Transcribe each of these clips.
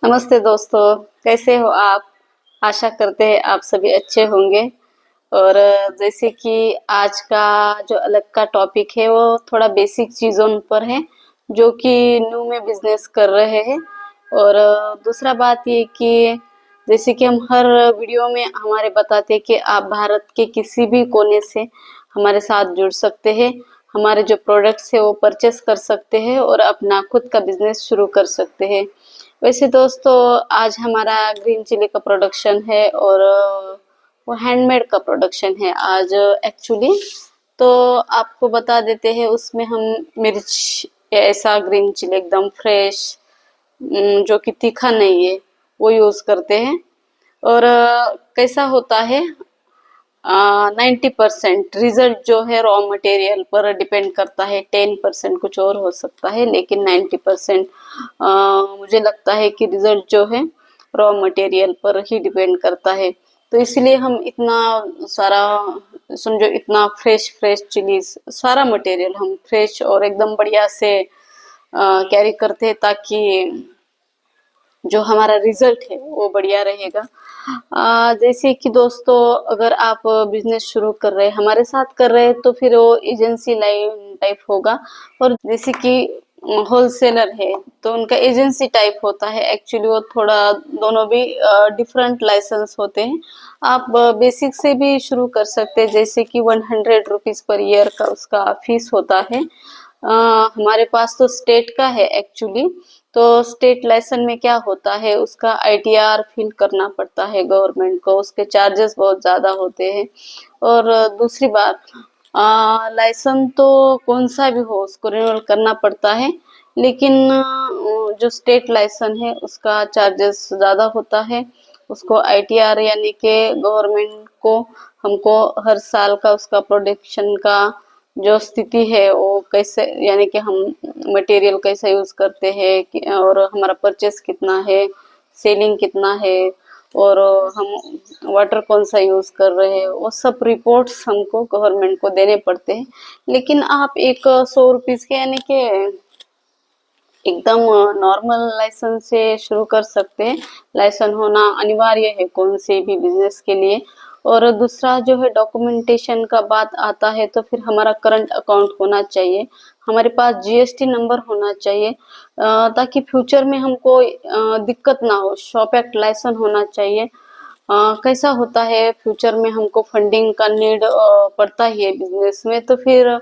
नमस्ते दोस्तों, कैसे हो आप? आशा करते हैं आप सभी अच्छे होंगे। और जैसे कि आज का जो अलग का टॉपिक है वो थोड़ा बेसिक चीज़ों पर है जो कि न्यू में बिजनेस कर रहे हैं। और दूसरा बात ये कि जैसे कि हम हर वीडियो में हमारे बताते हैं कि आप भारत के किसी भी कोने से हमारे साथ जुड़ सकते हैं, हमारे जो प्रोडक्ट्स है वो परचेस कर सकते हैं और अपना खुद का बिजनेस शुरू कर सकते हैं। वैसे दोस्तों आज हमारा ग्रीन चिली का प्रोडक्शन है और वो हैंडमेड का प्रोडक्शन है आज एक्चुअली। तो आपको बता देते हैं उसमें हम मिर्च ऐसा ग्रीन चिली एकदम फ्रेश जो कि तीखा नहीं है वो यूज करते हैं। और कैसा होता है 90% रिजल्ट जो है रॉ मटेरियल पर डिपेंड करता है, 10% कुछ और हो सकता है, लेकिन 90% मुझे लगता है कि रिजल्ट जो है रॉ मटेरियल पर ही डिपेंड करता है। तो इसलिए हम इतना सारा समझो इतना फ्रेश फ्रेश चिलीज सारा मटेरियल हम फ्रेश और एकदम बढ़िया से कैरी करते हैं ताकि जो हमारा रिजल्ट है वो बढ़िया रहेगा। जैसे कि दोस्तों अगर आप बिजनेस शुरू कर रहे हैं हमारे साथ कर रहे हैं तो फिर वो एजेंसी लाइन टाइप होगा। और जैसे कि होलसेलर है तो उनका एजेंसी टाइप होता है। एक्चुअली वो थोड़ा दोनों भी डिफरेंट लाइसेंस होते हैं। आप बेसिक से भी शुरू कर सकते हैं जैसे कि 100 रुपीज पर ईयर का उसका फीस होता है। हमारे पास तो स्टेट का है एक्चुअली। तो स्टेट लाइसेंस में क्या होता है उसका आईटीआर फिल करना पड़ता है गवर्नमेंट को, उसके चार्जेस बहुत ज्यादा होते हैं। और दूसरी बात लाइसेंस तो कौन सा भी हो उसको रिन्यूअल करना पड़ता है, लेकिन जो स्टेट लाइसेंस है उसका चार्जेस ज्यादा होता है। उसको आईटीआर यानी कि गवर्नमेंट को हमको हर साल का उसका प्रोडक्शन का जो स्थिति है वो कैसे यानी कि हम मटेरियल कैसे यूज करते हैं और हमारा परचेस कितना है, सेलिंग कितना है और हम वाटर कौन सा यूज कर रहे हैं, वो सब रिपोर्ट्स हमको गवर्नमेंट को देने पड़ते हैं। लेकिन आप एक 100 रुपीज के यानी कि एकदम नॉर्मल लाइसेंस से शुरू कर सकते हैं। लाइसेंस होना अनिवार्य है कौन से भी बिजनेस के लिए। और दूसरा जो है डॉक्यूमेंटेशन का बात आता है तो फिर हमारा करंट अकाउंट होना चाहिए, हमारे पास जीएसटी नंबर होना चाहिए ताकि फ्यूचर में हमको दिक्कत ना हो। शॉप एक्ट लाइसेंस होना चाहिए। कैसा होता है फ्यूचर में हमको फंडिंग का नीड पड़ता ही है बिजनेस में, तो फिर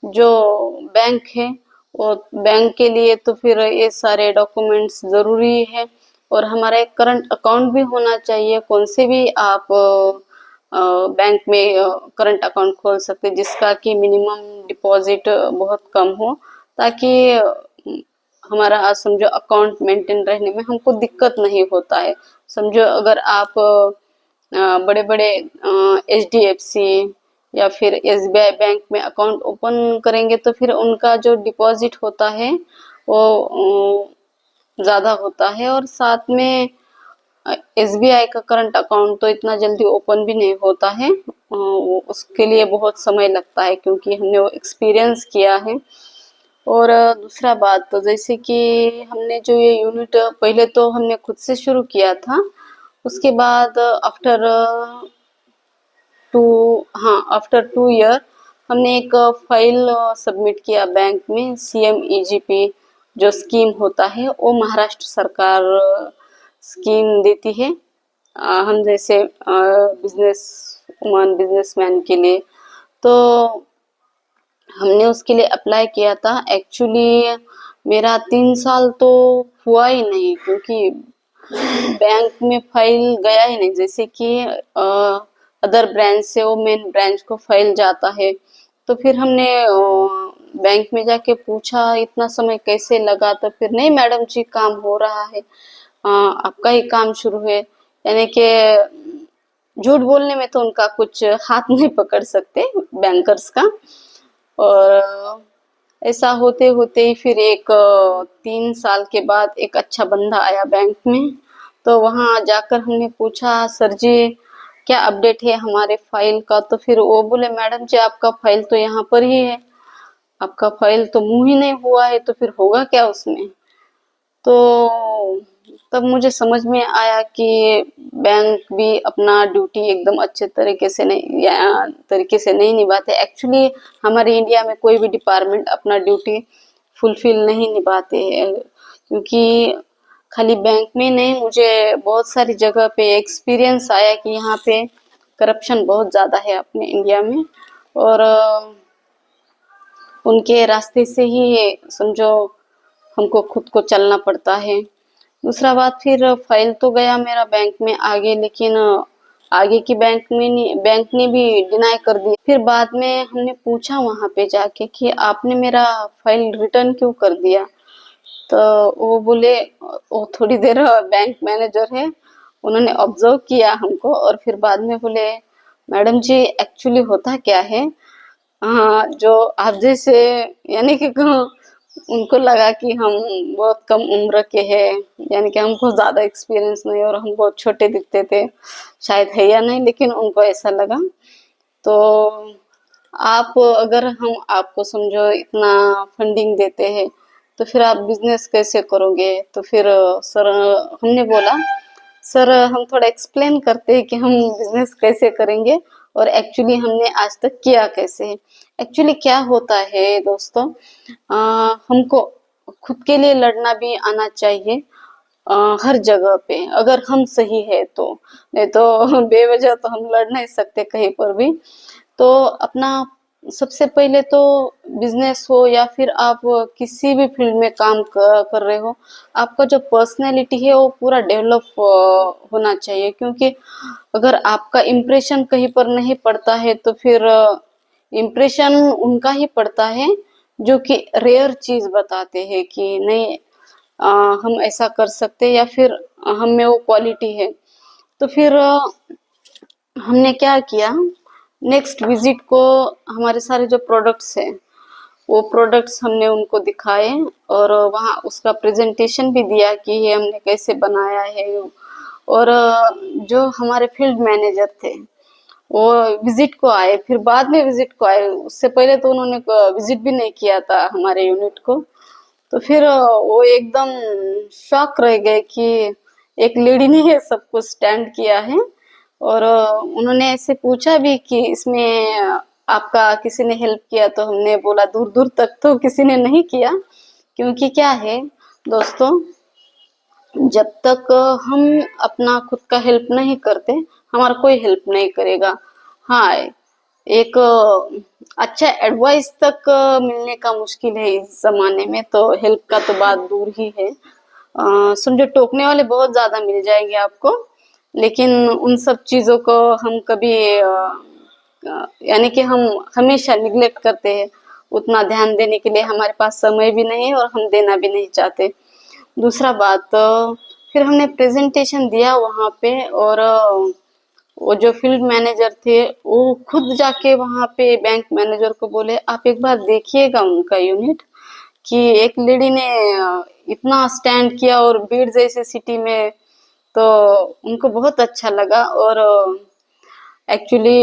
जो बैंक है वो बैंक के लिए तो फिर ये सारे डॉक्यूमेंट्स जरूरी है। और हमारा एक करंट अकाउंट भी होना चाहिए। कौन से भी आप बैंक में करंट अकाउंट खोल सकते हैं जिसका कि मिनिमम डिपॉजिट बहुत कम हो, ताकि हमारा समझो अकाउंट मेंटेन रहने में हमको दिक्कत नहीं होता है। समझो अगर आप बड़े बड़े एचडीएफसी या फिर एसबीआई बैंक में अकाउंट ओपन करेंगे तो फिर उनका जो डिपॉजिट होता है वो ज्यादा होता है। और साथ में एसबीआई का करंट अकाउंट तो इतना जल्दी ओपन भी नहीं होता है, उसके लिए बहुत समय लगता है क्योंकि हमने वो एक्सपीरियंस किया है। और दूसरा बात तो जैसे कि हमने जो ये यूनिट पहले तो हमने खुद से शुरू किया था, उसके बाद आफ्टर टू हाँ आफ्टर 2 ईयर हमने एक फाइल सबमिट किया बैंक में। सीएमईजीपी जो स्कीम होता है वो महाराष्ट्र सरकार स्कीम देती है हम जैसे बिजनेस वुमन बिजनेसमैन के लिए। तो हमने उसके लिए अप्लाई किया था। एक्चुअली मेरा 3 साल तो हुआ ही नहीं क्योंकि बैंक में फाइल गया ही नहीं। जैसे कि अदर ब्रांच से वो मेन ब्रांच को फाइल जाता है, तो फिर हमने बैंक में जाके पूछा इतना समय कैसे लगा, तो फिर नहीं मैडम जी काम हो रहा है, आपका ही काम शुरू है। यानी कि झूठ बोलने में तो उनका कुछ हाथ नहीं पकड़ सकते बैंकर्स का। और ऐसा होते होते ही फिर एक 3 साल के बाद एक अच्छा बंदा आया बैंक में। तो वहां जाकर हमने पूछा सर जी क्या अपडेट है हमारे फाइल का, तो फिर वो बोले मैडम जी आपका फाइल तो यहाँ पर ही है, आपका फाइल तो मूव ही नहीं हुआ है, तो फिर होगा क्या उसमें। तो तब मुझे समझ में आया कि बैंक भी अपना ड्यूटी एकदम अच्छे तरीके से नहीं निभाते। एक्चुअली हमारे इंडिया में कोई भी डिपार्टमेंट अपना ड्यूटी फुलफिल नहीं निभाते हैं, क्योंकि खाली बैंक में नहीं, मुझे बहुत सारी जगह पे एक्सपीरियंस आया कि यहाँ पे करप्शन बहुत ज्यादा है अपने इंडिया में, और उनके रास्ते से ही समझो हमको खुद को चलना पड़ता है। दूसरा बात, फिर फाइल तो गया मेरा बैंक में आगे, लेकिन आगे की बैंक ने भी डिनाई कर दी। फिर बाद में हमने पूछा वहां पे जाके कि आपने मेरा फाइल रिटर्न क्यों कर दिया, तो वो बोले, वो थोड़ी देर बैंक मैनेजर है, उन्होंने ऑब्जर्व किया हमको और फिर बाद में बोले, मैडम जी एक्चुअली होता क्या है, हाँ जो आप जैसे, यानी कि उनको लगा कि हम बहुत कम उम्र के हैं, यानी कि हमको ज्यादा एक्सपीरियंस नहीं और हम बहुत छोटे दिखते थे, शायद है या नहीं, लेकिन उनको ऐसा लगा। तो आप अगर हम आपको समझो इतना फंडिंग देते हैं तो फिर आप बिजनेस कैसे करोगे। तो फिर सर, हमने बोला सर हम थोड़ा एक्सप्लेन करते हैं कि हम बिजनेस कैसे करेंगे और एक्चुअली हमने आज तक किया कैसे है। एक्चुअली क्या होता है दोस्तों, हमको खुद के लिए लड़ना भी आना चाहिए, हर जगह पे अगर हम सही है तो, नहीं तो बेवजह तो हम लड़ नहीं सकते कहीं पर भी। तो अपना सबसे पहले तो बिजनेस हो या फिर आप किसी भी फील्ड में काम कर रहे हो, आपका जो पर्सनैलिटी है वो पूरा डेवलप होना चाहिए, क्योंकि अगर आपका इम्प्रेशन कहीं पर नहीं पड़ता है तो फिर इम्प्रेशन उनका ही पड़ता है जो कि रेयर चीज बताते हैं कि नहीं हम ऐसा कर सकते या फिर हम में वो क्वालिटी है। तो फिर हमने क्या किया, नेक्स्ट विजिट को हमारे सारे जो प्रोडक्ट्स हैं वो प्रोडक्ट्स हमने उनको दिखाए और वहाँ उसका प्रेजेंटेशन भी दिया कि ये हमने कैसे बनाया है। और जो हमारे फील्ड मैनेजर थे वो विजिट को आए, फिर बाद में विजिट को आए, उससे पहले तो उन्होंने विजिट भी नहीं किया था हमारे यूनिट को। तो फिर वो एकदम शॉक रह गए कि एक लेडी ने ये सब कुछ स्टैंड किया है। और उन्होंने ऐसे पूछा भी कि इसमें आपका किसी ने हेल्प किया, तो हमने बोला दूर दूर तक तो किसी ने नहीं किया, क्योंकि क्या है दोस्तों, जब तक हम अपना खुद का हेल्प नहीं करते हमारा कोई हेल्प नहीं करेगा। हाँ, एक अच्छा एडवाइस तक मिलने का मुश्किल है इस जमाने में, तो हेल्प का तो बात दूर ही है। समझो टोकने वाले बहुत ज्यादा मिल जाएंगे आपको, लेकिन उन सब चीजों को हम कभी यानी कि हम हमेशा निग्लेक्ट करते हैं, उतना ध्यान देने के लिए हमारे पास समय भी नहीं है और हम देना भी नहीं चाहते। दूसरा बात, फिर हमने प्रेजेंटेशन दिया वहां पे, और वो जो फील्ड मैनेजर थे वो खुद जाके वहां पे बैंक मैनेजर को बोले, आप एक बार देखिएगा उनका यूनिट, कि एक लेडी ने इतना स्टैंड किया और भीड़ जैसे सिटी में, तो उनको बहुत अच्छा लगा। और एक्चुअली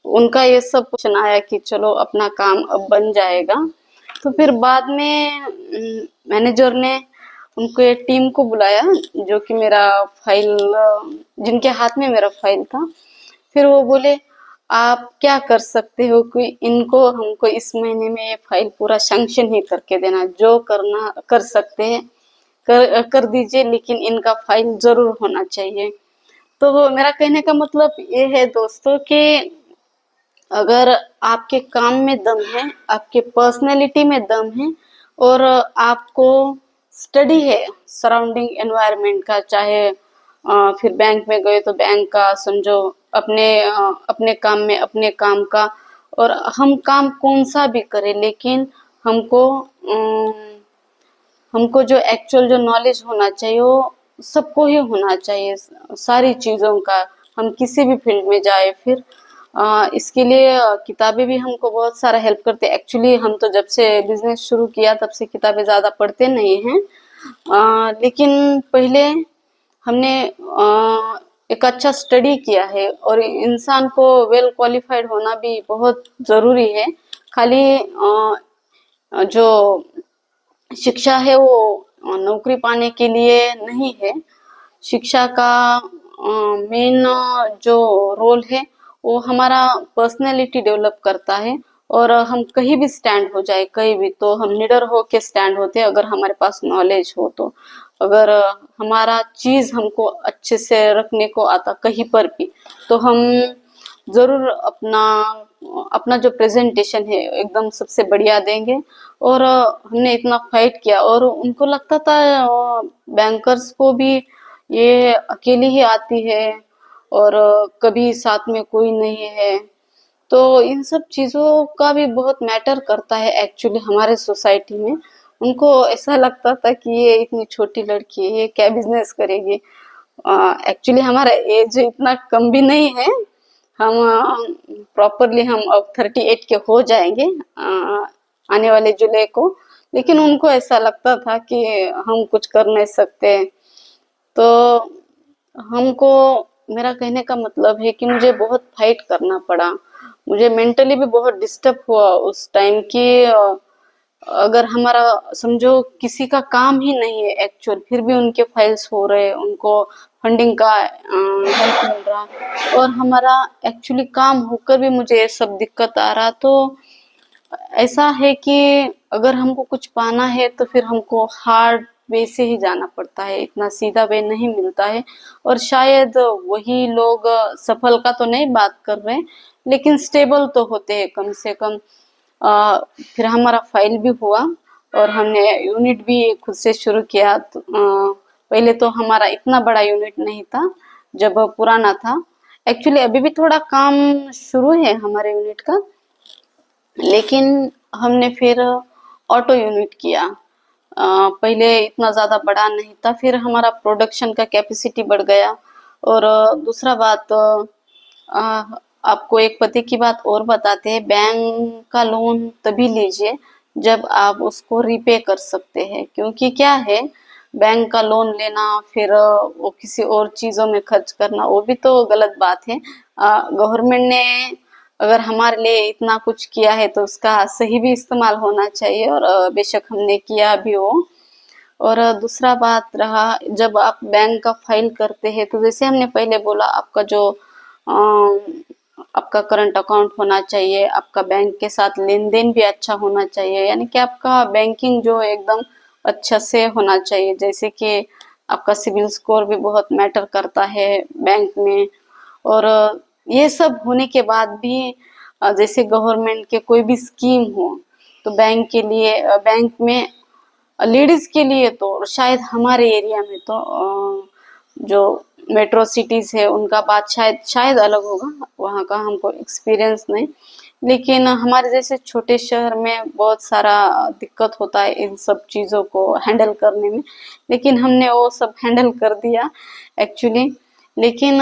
उनका ये सब क्वेश्चन आया कि चलो अपना काम अब बन जाएगा। तो फिर बाद में मैनेजर ने उनको एक टीम को बुलाया, जो कि मेरा फाइल, जिनके हाथ में मेरा फाइल था। फिर वो बोले, आप क्या कर सकते हो कि इनको हमको इस महीने में ये फाइल पूरा सैंक्शन ही करके देना, जो करना कर सकते हैं कर दीजिए, लेकिन इनका फाइल जरूर होना चाहिए। तो मेरा कहने का मतलब ये है दोस्तों कि अगर आपके काम में दम है, आपके पर्सनैलिटी में दम है, और आपको स्टडी है सराउंडिंग एनवायरनमेंट का, चाहे फिर बैंक में गए तो बैंक का समझो, अपने काम में अपने काम का, और हम काम कौन सा भी करें, लेकिन हमको हमको जो एक्चुअल जो नॉलेज होना चाहिए वो सबको ही होना चाहिए, सारी चीजों का, हम किसी भी फील्ड में जाए। फिर इसके लिए किताबें भी हमको बहुत सारा हेल्प करते हैं। एक्चुअली हम तो जब से बिजनेस शुरू किया तब से किताबें ज्यादा पढ़ते नहीं हैं, लेकिन पहले हमने एक अच्छा स्टडी किया है, और इंसान को वेल क्वालिफाइड होना भी बहुत जरूरी है। खाली जो शिक्षा है वो नौकरी पाने के लिए नहीं है। शिक्षा का मेन जो रोल है वो हमारा पर्सनैलिटी डेवलप करता है। और हम कहीं भी स्टैंड हो जाए, कहीं भी, तो हम निडर होके स्टैंड होते हैं अगर हमारे पास नॉलेज हो तो। अगर हमारा चीज हमको अच्छे से रखने को आता कहीं पर भी, तो हम जरूर अपना अपना जो प्रेजेंटेशन है एकदम सबसे बढ़िया देंगे। और हमने इतना फाइट किया और उनको लगता था बैंकर्स को भी ये अकेली ही आती है और कभी साथ में कोई नहीं है। तो इन सब चीजों का भी बहुत मैटर करता है एक्चुअली हमारे सोसाइटी में। उनको ऐसा लगता था कि ये इतनी छोटी लड़की है, ये क्या बिजनेस करेगी। एक्चुअली हमारा एज इतना कम भी नहीं है, हम प्रॉपरली हम अब 38 के हो जाएंगे आने वाले जुलाई को। लेकिन उनको ऐसा लगता था कि हम कुछ कर नहीं सकते। तो हमको, मेरा कहने का मतलब है कि मुझे बहुत फाइट करना पड़ा। मुझे मेंटली भी बहुत डिस्टर्ब हुआ उस टाइम की। अगर हमारा समझो किसी का काम ही नहीं है एक्चुअल, फिर भी उनके फाइल्स हो रहे, उनको फंडिंग का हेल्प मिल रहा, और हमारा एक्चुअली काम होकर भी मुझे ये सब दिक्कत आ रहा। तो ऐसा है कि अगर हमको कुछ पाना है तो फिर हमको हार्ड वे से ही जाना पड़ता है, इतना सीधा वे नहीं मिलता है। और शायद वही लोग, सफल का तो नहीं बात कर रहे हैं, लेकिन स्टेबल तो होते हैं कम से कम। फिर हमारा फाइल भी हुआ और हमने यूनिट भी खुद से शुरू किया। तो, पहले तो हमारा इतना बड़ा यूनिट नहीं था जब पुराना था। एक्चुअली अभी भी थोड़ा काम शुरू है हमारे यूनिट का, लेकिन हमने फिर ऑटो यूनिट किया। पहले इतना ज्यादा बड़ा नहीं था, फिर हमारा प्रोडक्शन का कैपेसिटी बढ़ गया। और दूसरा बात, आपको एक पते की बात और बताते हैं, बैंक का लोन तभी लीजिए जब आप उसको रिपे कर सकते हैं। क्योंकि क्या है, बैंक का लोन लेना फिर वो किसी और चीजों में खर्च करना, वो भी तो गलत बात है। गवर्नमेंट ने अगर हमारे लिए इतना कुछ किया है तो उसका सही भी इस्तेमाल होना चाहिए, और बेशक हमने किया भी वो। और दूसरा बात रहा, जब आप बैंक का फाइल करते हैं तो जैसे हमने पहले बोला, आपका जो आपका करंट अकाउंट होना चाहिए, आपका बैंक के साथ लेन देन भी अच्छा होना चाहिए, यानी कि आपका बैंकिंग जो एकदम अच्छा से होना चाहिए। जैसे कि आपका सिविल स्कोर भी बहुत मैटर करता है बैंक में। और ये सब होने के बाद भी जैसे गवर्नमेंट के कोई भी स्कीम हो, तो बैंक के लिए, बैंक में लेडीज के लिए तो शायद हमारे एरिया में तो जो मेट्रो सिटीज है उनका बात शायद शायद अलग होगा, वहाँ का हमको एक्सपीरियंस नहीं। लेकिन हमारे जैसे छोटे शहर में बहुत सारा दिक्कत होता है इन सब चीज़ों को हैंडल करने में, लेकिन हमने वो सब हैंडल कर दिया एक्चुअली। लेकिन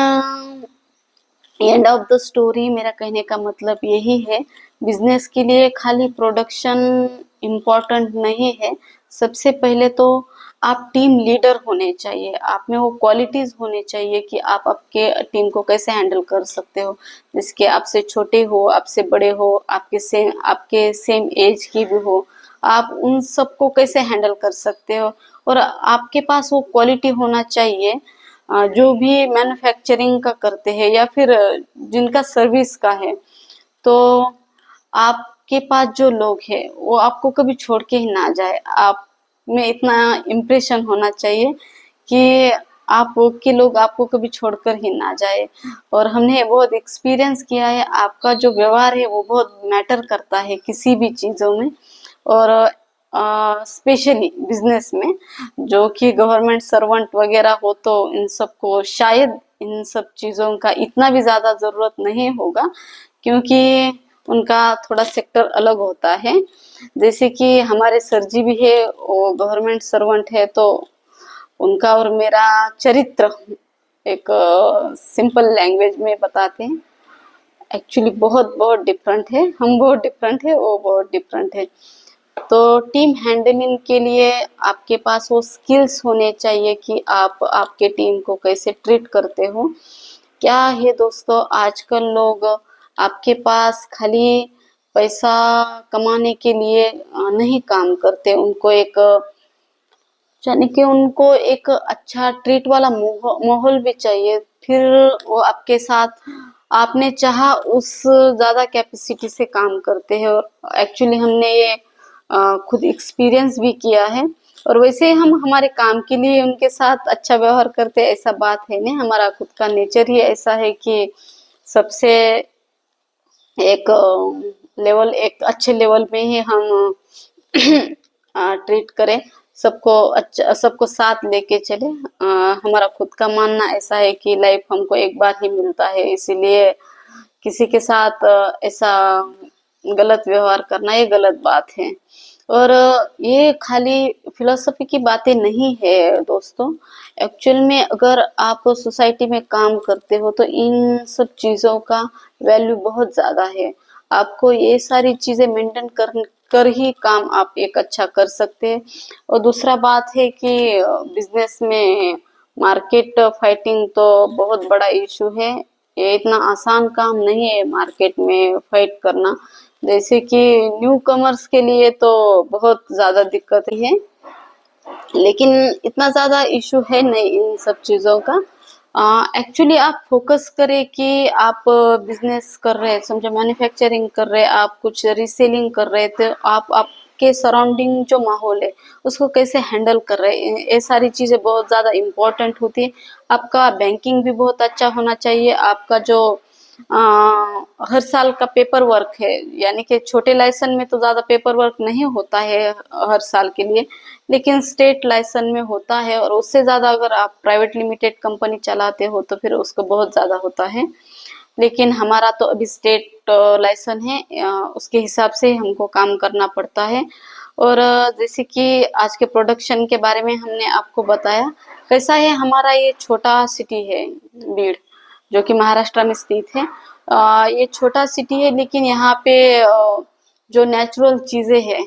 एंड ऑफ द स्टोरी, मेरा कहने का मतलब यही है, बिजनेस के लिए खाली प्रोडक्शन इम्पोर्टेंट नहीं है। सबसे पहले तो आप टीम लीडर होने चाहिए, आप में वो क्वालिटीज होने चाहिए कि आप आपके टीम को कैसे हैंडल कर सकते हो। जिसके आपसे छोटे हो, आपसे बड़े हो, आपके सेम एज की भी हो, आप उन सबको कैसे हैंडल कर सकते हो। और आपके पास वो क्वालिटी होना चाहिए, जो भी मैन्युफैक्चरिंग का करते हैं या फिर जिनका सर्विस का है, तो आपके पास जो लोग हैं वो आपको कभी छोड़ के ही ना जाए। आप में इतना इम्प्रेशन होना चाहिए कि आप के लोग आपको कभी छोड़कर ही ना जाए। और हमने बहुत एक्सपीरियंस किया है, आपका जो व्यवहार है वो बहुत मैटर करता है किसी भी चीज़ों में, और स्पेशली बिजनेस में। जो कि गवर्नमेंट सर्वेंट वगैरह हो तो इन सबको शायद इन सब चीज़ों का इतना भी ज़्यादा ज़रूरत नहीं होगा, क्योंकि उनका थोड़ा सेक्टर अलग होता है। जैसे कि हमारे सर जी भी है, वो गवर्नमेंट सर्वेंट है, तो उनका और मेरा चरित्र एक सिंपल लैंग्वेज में बताते हैं, एक्चुअली बहुत बहुत डिफरेंट है। हम बहुत डिफरेंट है, वो बहुत डिफरेंट है। तो टीम हैंडलिंग के लिए आपके पास वो स्किल्स होने चाहिए कि आप आपके टीम को कैसे ट्रीट करते हो। क्या है दोस्तों, आजकल लोग आपके पास खाली पैसा कमाने के लिए नहीं काम करते, उनको एक यानी कि उनको एक अच्छा ट्रीट वाला माहौल भी चाहिए, फिर वो आपके साथ आपने चाहा उस ज्यादा कैपेसिटी से काम करते हैं। और एक्चुअली हमने ये खुद एक्सपीरियंस भी किया है। और वैसे हम हमारे काम के लिए उनके साथ अच्छा व्यवहार करते हैं ऐसा बात है नहीं, हमारा खुद का नेचर ही ऐसा है कि सबसे एक लेवल, एक अच्छे लेवल पे ही हम ट्रीट करें, सबको अच्छा, सबको साथ लेके चले। हमारा खुद का मानना ऐसा है कि लाइफ हमको एक बार ही मिलता है, इसीलिए किसी के साथ ऐसा गलत व्यवहार करना ये गलत बात है। और ये खाली फिलोसफी की बातें नहीं है दोस्तों, एक्चुअल में अगर आप सोसाइटी में काम करते हो तो इन सब चीजों का वैल्यू बहुत ज्यादा है। आपको ये सारी चीजें मेंटेन कर ही काम आप एक अच्छा कर सकते हैं। और दूसरा बात है कि बिजनेस में मार्केट फाइटिंग तो बहुत बड़ा इशू है। ये इतना आसान काम नहीं है मार्केट में फाइट करना, जैसे कि न्यू कमर्स के लिए तो बहुत ज्यादा दिक्कत है, लेकिन इतना ज्यादा इशू है नहीं इन सब चीजों का। एक्चुअली आप फोकस करें कि आप बिजनेस कर रहे हैं, समझो मैन्युफैक्चरिंग कर रहे हैं, आप कुछ रीसेलिंग कर रहे थे, आप आपके सराउंडिंग जो माहौल है उसको कैसे हैंडल कर रहे हैं, ये सारी चीजें बहुत ज्यादा इम्पोर्टेंट होती है। आपका बैंकिंग भी बहुत अच्छा होना चाहिए। आपका जो आ, हर साल का पेपर वर्क है, यानी कि छोटे लाइसेंस में तो ज्यादा पेपर वर्क नहीं होता है हर साल के लिए, लेकिन स्टेट लाइसेंस में होता है। और उससे ज्यादा अगर आप प्राइवेट लिमिटेड कंपनी चलाते हो तो फिर उसको बहुत ज्यादा होता है। लेकिन हमारा तो अभी स्टेट लाइसेंस है, उसके हिसाब से हमको काम करना पड़ता है। और जैसे कि आज के प्रोडक्शन के बारे में हमने आपको बताया, कैसा है हमारा ये छोटा सिटी है बीड़, जो कि महाराष्ट्र में स्थित है। ये छोटा सिटी है, लेकिन यहाँ पे जो नेचुरल चीजें हैं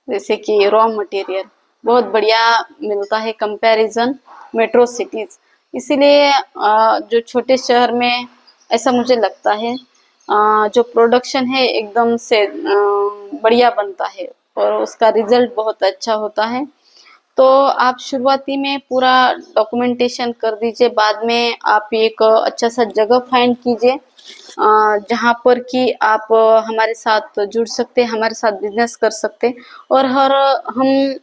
जैसे कि रॉ मटेरियल बहुत बढ़िया मिलता है कंपैरिजन मेट्रो सिटीज। इसीलिए जो छोटे शहर में ऐसा मुझे लगता है जो प्रोडक्शन है एकदम से बढ़िया बनता है और उसका रिजल्ट बहुत अच्छा होता है। तो आप शुरुआती में पूरा डॉक्यूमेंटेशन कर दीजिए, बाद में आप एक अच्छा सा जगह फाइंड कीजिए जहाँ पर कि आप हमारे साथ जुड़ सकते हैं, हमारे साथ बिजनेस कर सकते हैं। और हम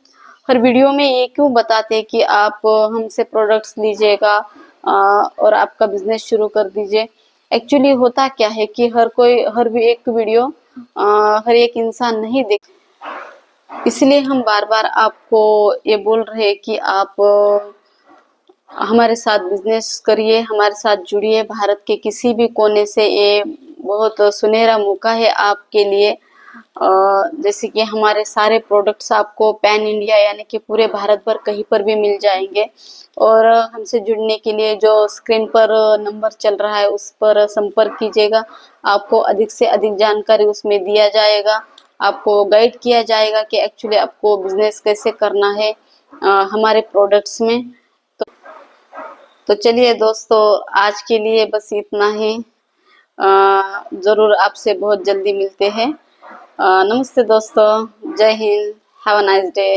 हर वीडियो में ये क्यों बताते हैं कि आप हमसे प्रोडक्ट्स लीजिएगा और आपका बिजनेस शुरू कर दीजिए। एक्चुअली होता क्या है कि हर भी एक वीडियो हर एक इंसान नहीं देख, इसलिए हम बार बार आपको ये बोल रहे हैं कि आप हमारे साथ बिजनेस करिए, हमारे साथ जुड़िए। भारत के किसी भी कोने से ये बहुत सुनहरा मौका है आपके लिए। जैसे कि हमारे सारे प्रोडक्ट्स आपको पैन इंडिया यानी कि पूरे भारत भर कहीं पर भी मिल जाएंगे। और हमसे जुड़ने के लिए जो स्क्रीन पर नंबर चल रहा है उस पर संपर्क कीजिएगा। आपको अधिक से अधिक जानकारी उसमें दिया जाएगा, आपको गाइड किया जाएगा कि एक्चुअली आपको बिजनेस कैसे करना है हमारे प्रोडक्ट्स में। तो चलिए दोस्तों, आज के लिए बस इतना ही। जरूर आपसे बहुत जल्दी मिलते हैं। नमस्ते दोस्तों, जय Hind, have a nice day.